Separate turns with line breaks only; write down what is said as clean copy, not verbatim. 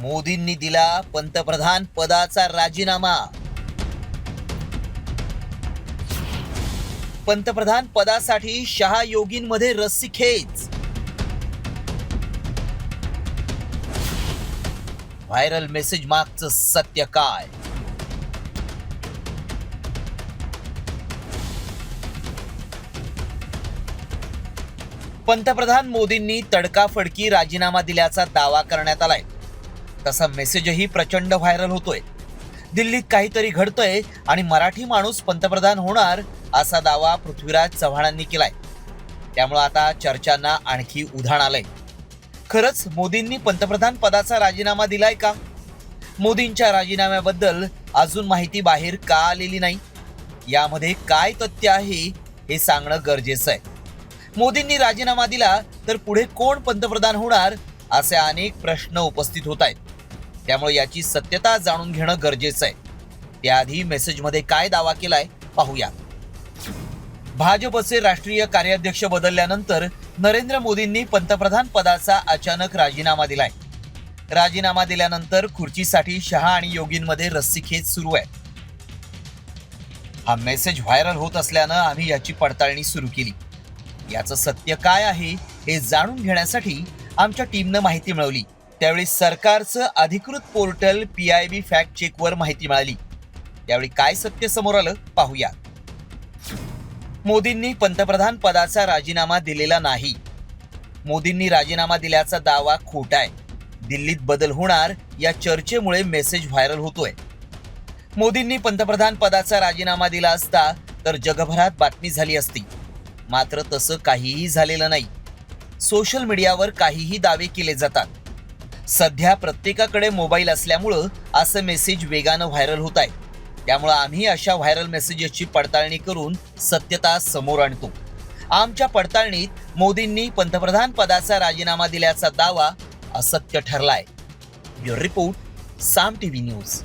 मोदींनी दिला पंतप्रधान पदाचा राजीनामा। पंतप्रधान पदासाठी शहा योगींमध्ये रस्सीखेच। व्हायरल मेसेज मागचं सत्य काय? पंतप्रधान मोदींनी तडकाफडकी राजीनामा दिल्याचा दावा करण्यात आलाय। तसा मेसेजही प्रचंड व्हायरल होतोय। दिल्लीत काहीतरी घडतंय आणि मराठी माणूस पंतप्रधान होणार असा दावा पृथ्वीराज चव्हाणांनी केलाय। त्यामुळे आता चर्चांना आणखी उधाण आलंय। खरंच मोदींनी पंतप्रधान पदाचा राजीनामा दिलाय का? मोदींच्या राजीनाम्याबद्दल अजून माहिती बाहेर का आलेली नाही? यामध्ये काय तथ्य आहे हे सांगणं गरजेचं आहे। मोदींनी राजीनामा दिला तर पुढे कोण पंतप्रधान होणार असे अनेक प्रश्न उपस्थित होत आहेत। त्यामुळे याची सत्यता जाणून घेणं गरजेचं आहे। त्याआधी मेसेजमध्ये काय दावा केलाय पाहूया। भाजपचे राष्ट्रीय कार्याध्यक्ष बदलल्यानंतर नरेंद्र मोदींनी पंतप्रधान पदाचा अचानक राजीनामा दिलाय। राजीनामा दिल्यानंतर खुर्चीसाठी शहा आणि योगींमध्ये रस्सीखेच सुरू आहे। हा मेसेज व्हायरल होत असल्यानं आम्ही याची पडताळणी सुरू केली। याचं सत्य काय आहे हे जाणून घेण्यासाठी आमच्या टीमनं माहिती मिळवली। त्यावेळी सरकारचं अधिकृत पोर्टल PIB फॅक्ट चेकवर माहिती मिळाली। त्यावेळी काय सत्य समोर आलं पाहूया। मोदींनी पंतप्रधान पदाचा राजीनामा दिलेला नाही। मोदींनी राजीनामा दिल्याचा दावा खोटा आहे। दिल्लीत बदल होणार या चर्चेमुळे मेसेज व्हायरल होतोय। मोदींनी पंतप्रधान पदाचा राजीनामा दिला असता तर जगभरात बातमी झाली असती। मात्र तसं काहीही झालेलं नाही। सोशल मीडियावर काहीही दावे केले जातात। सध्या प्रत्येकाकडे मोबाईल असल्यामुळं असं मेसेज वेगानं व्हायरल होत आहे। त्यामुळे आम्ही अशा व्हायरल मेसेजेसची पडताळणी करून सत्यता समोर आणतो। आमच्या पडताळणीत मोदींनी पंतप्रधान पदाचा राजीनामा दिल्याचा दावा असत्य ठरलाय। ब्युरो रिपोर्ट, साम टीव्ही न्यूज।